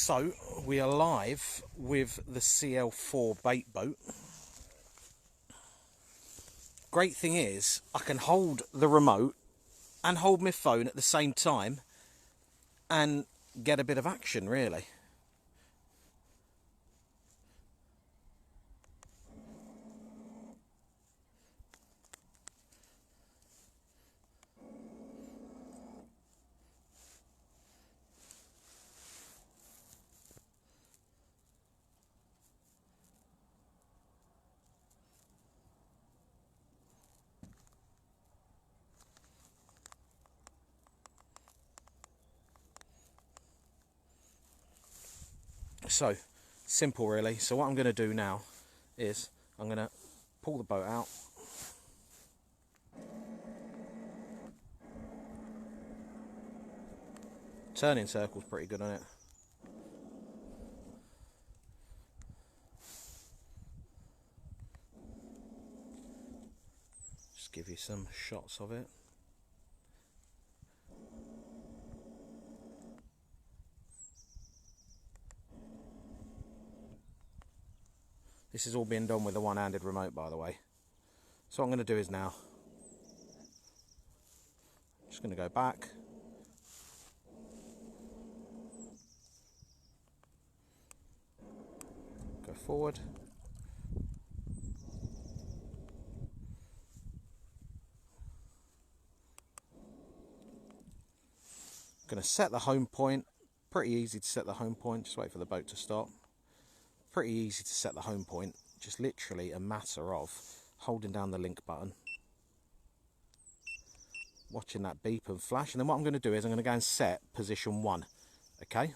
So we are live with the CL4 Bait Boat. Great thing is I can hold the remote and hold my phone at the same time and get a bit of action, really. So simple, really. So what I'm going to do now is I'm going to pull the boat out. Turning circle's pretty good on it. Just give you some shots of it. This is all being done with a one-handed remote, by the way. So what I'm going to do is now, just going to go back. Go forward. Going to set the home point. Pretty easy to set the home point. Just wait for the boat to stop. Pretty easy to set the home point. Just literally a matter of holding down the link button, watching that beep and flash, and then what I'm going to do is I'm going to go and set position 1. Okay,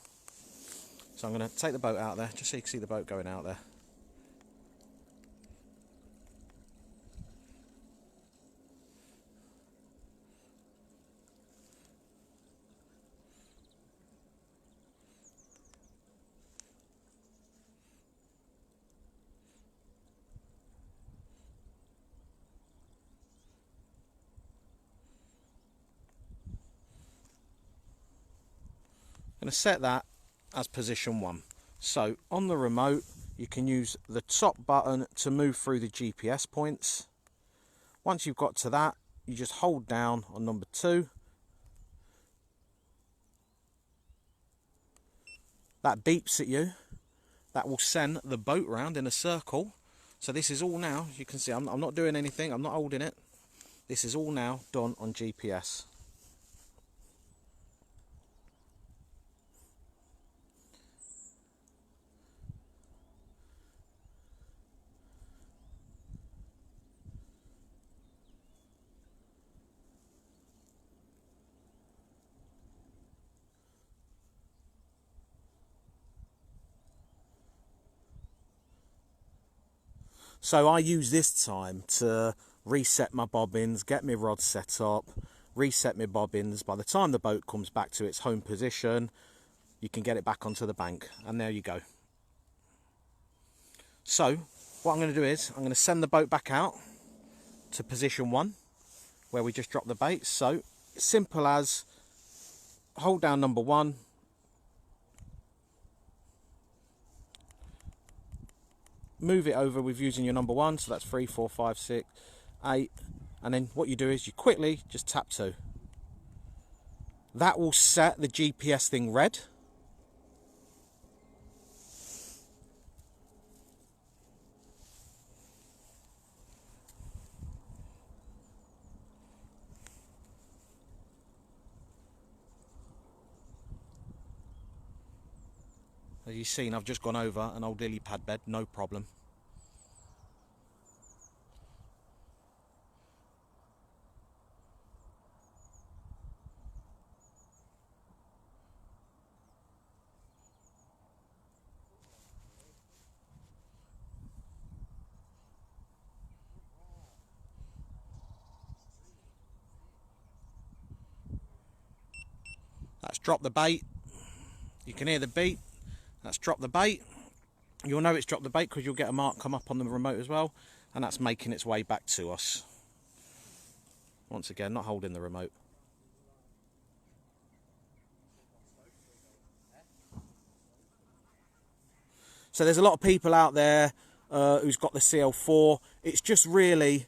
so I'm going to take the boat out there just so you can see the boat going out there. I'm going to set that as position 1. So on the remote you can use the top button to move through the GPS points. Once you've got to that, you just hold down on number 2. That beeps at you. That will send the boat round in a circle. So this is all now, you can see I'm not doing anything, I'm not holding it. This is all now done on GPS. So I use this time to reset my bobbins, get my rod set up, reset my bobbins. By the time the boat comes back to its home position, you can get it back onto the bank, and there you go. So what I'm going to do is I'm going to send the boat back out to position 1 where we just dropped the bait. So simple as hold down number 1, move it over with using your number 1, so that's 3, 4, 5, 6, 8, and then what you do is you quickly just tap 2. That will set the GPS thing red. As you've seen, I've just gone over an old lily pad bed, no problem. That's dropped the bait. You can hear the beat. That's dropped the bait. You'll know it's dropped the bait because you'll get a mark come up on the remote as well, and that's making its way back to us. Once again, not holding the remote. So there's a lot of people out there who's got the CL4. It's just really,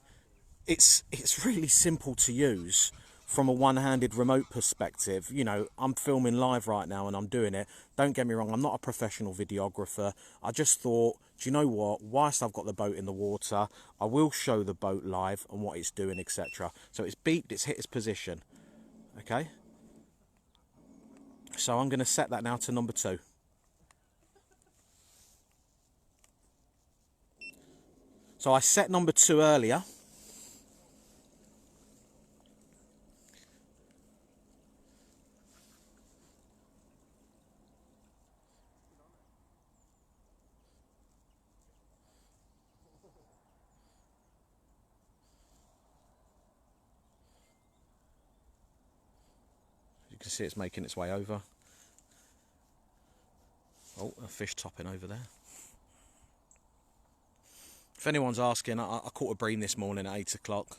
it's really simple to use from a one-handed remote perspective. You know, I'm filming live right now and I'm doing it. Don't get me wrong, I'm not a professional videographer. I just thought, do you know what, whilst I've got the boat in the water, I will show the boat live and what it's doing, etc. So it's beeped, it's hit its position. Okay, so I'm going to set that now to number 2. So I set number 2 earlier. You can see it's making its way over. Oh, a fish topping over there. If anyone's asking, I caught a bream this morning at 8 o'clock.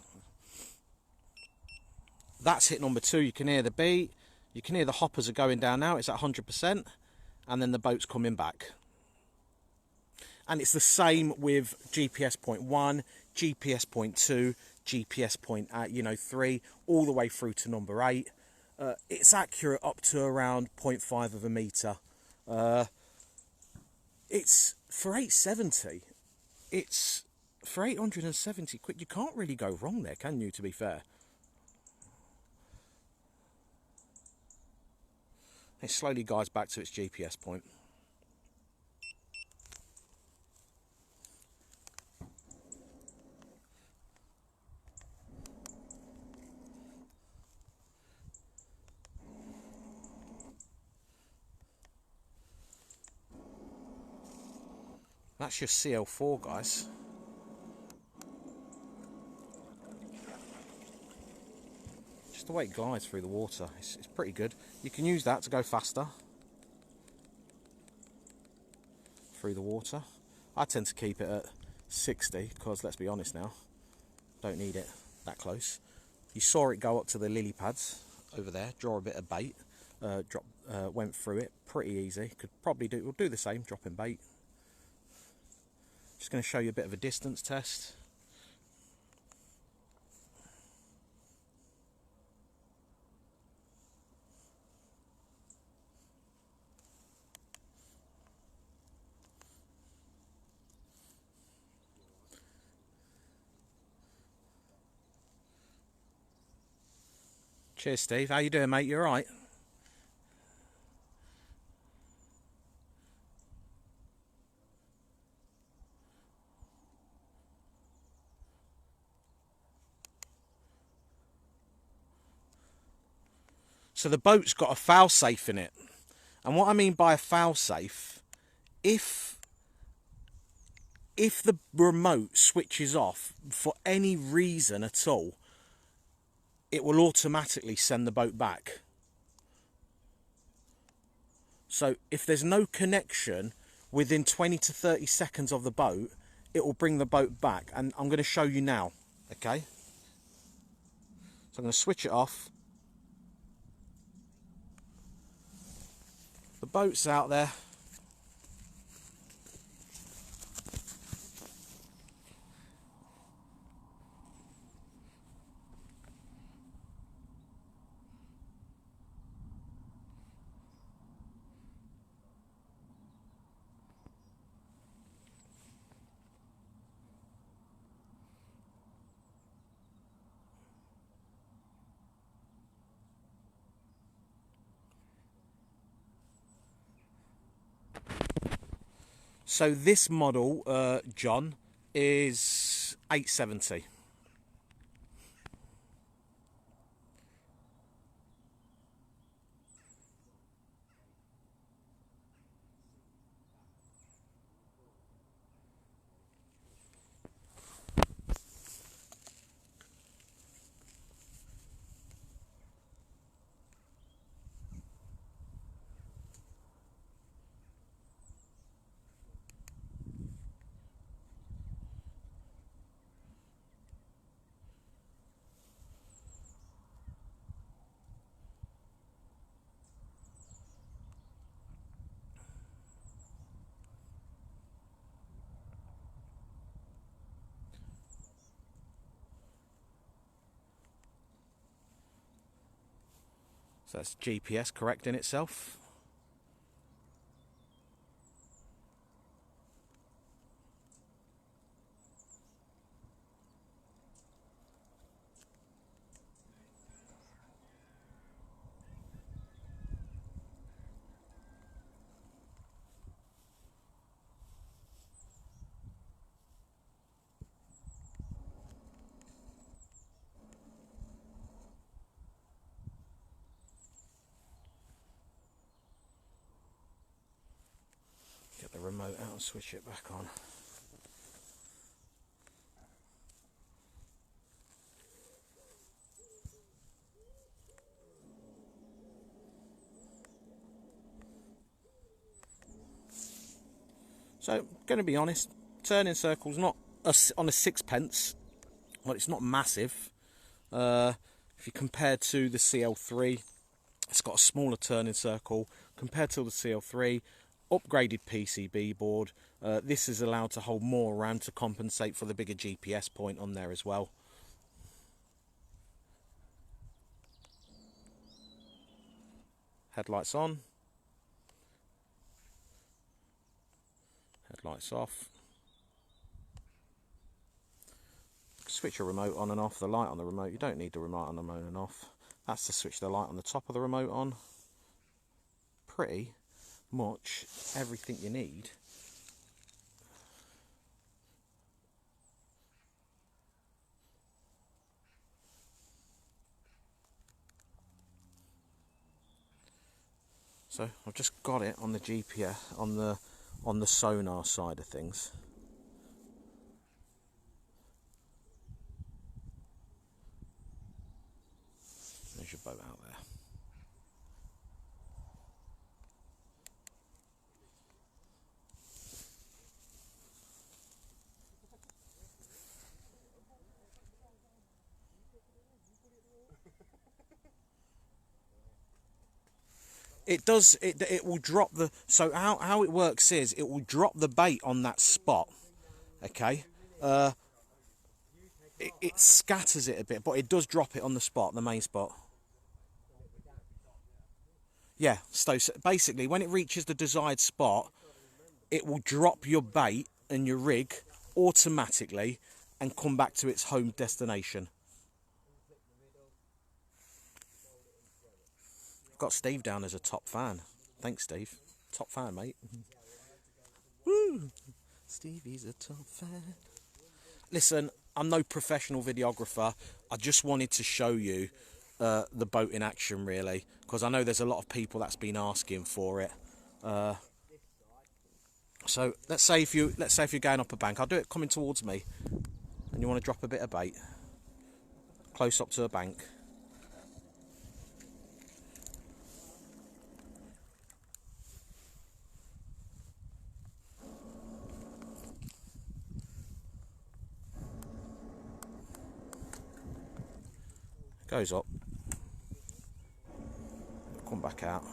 That's hit number 2. You can hear the beat. You can hear the hoppers are going down now. It's at 100%. And then the boat's coming back. And it's the same with GPS point 1, GPS point 2, GPS point 3, all the way through to number 8. It's accurate up to around 0.5 of a metre. It's for 870. It's for 870 quid. You can't really go wrong there, can you, to be fair? It slowly guides back to its GPS point. That's your CL4, guys. Just the way it glides through the water, it's pretty good. You can use that to go faster through the water. I tend to keep it at 60 because, let's be honest now, don't need it that close. You saw it go up to the lily pads over there, draw a bit of bait, went through it pretty easy. Could probably we'll do the same, dropping bait. Just going to show you a bit of a distance test. Cheers, Steve. How you doing, mate? You all right? So the boat's got a fail-safe in it. And what I mean by a fail-safe, if the remote switches off for any reason at all, it will automatically send the boat back. So if there's no connection within 20 to 30 seconds of the boat, it will bring the boat back. And I'm going to show you now, okay? So I'm going to switch it off. The boat's out there. So this model, John, is 870. So that's GPS correcting itself. Get the remote out and switch it back on. So, going to be honest, turning circle's not on a sixpence. Well, it's not massive. If you compare to the CL3, it's got a smaller turning circle compared to the CL3. Upgraded PCB board. This is allowed to hold more RAM to compensate for the bigger GPS point on there as well. Headlights on. Headlights off. Switch your remote on and off. The light on the remote, you don't need the remote on and off. That's to switch the light on the top of the remote on. Pretty much everything you need. So I've just got it on the GPS, on the sonar side of things. There's your boat out there. It will drop the, so how it works is it will drop the bait on that spot, okay. It scatters it a bit, but it does drop it on the spot, the main spot. Yeah, so basically when it reaches the desired spot, it will drop your bait and your rig automatically and come back to its home destination. Got Steve down as a top fan. Thanks, Steve. Top fan, mate. Woo! Stevie's a top fan. Listen, I'm no professional videographer. I just wanted to show you the boat in action, really, because I know there's a lot of people that's been asking for it. So let's say if you're going up a bank, I'll do it coming towards me, and you want to drop a bit of bait close up to a bank. Goes up, come back out.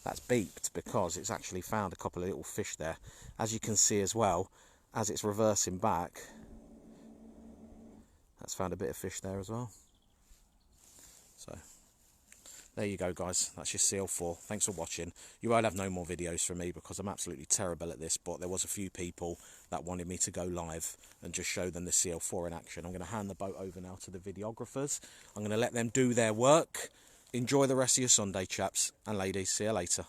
That's beeped because it's actually found a couple of little fish there. As you can see as well, as it's reversing back, that's found a bit of fish there as well. So there you go, guys. That's your CL4. Thanks for watching. You won't have no more videos from me because I'm absolutely terrible at this, but there was a few people that wanted me to go live and just show them the CL4 in action. I'm going to hand the boat over now to the videographers. I'm going to let them do their work. Enjoy the rest of your Sunday, chaps and ladies. See you later.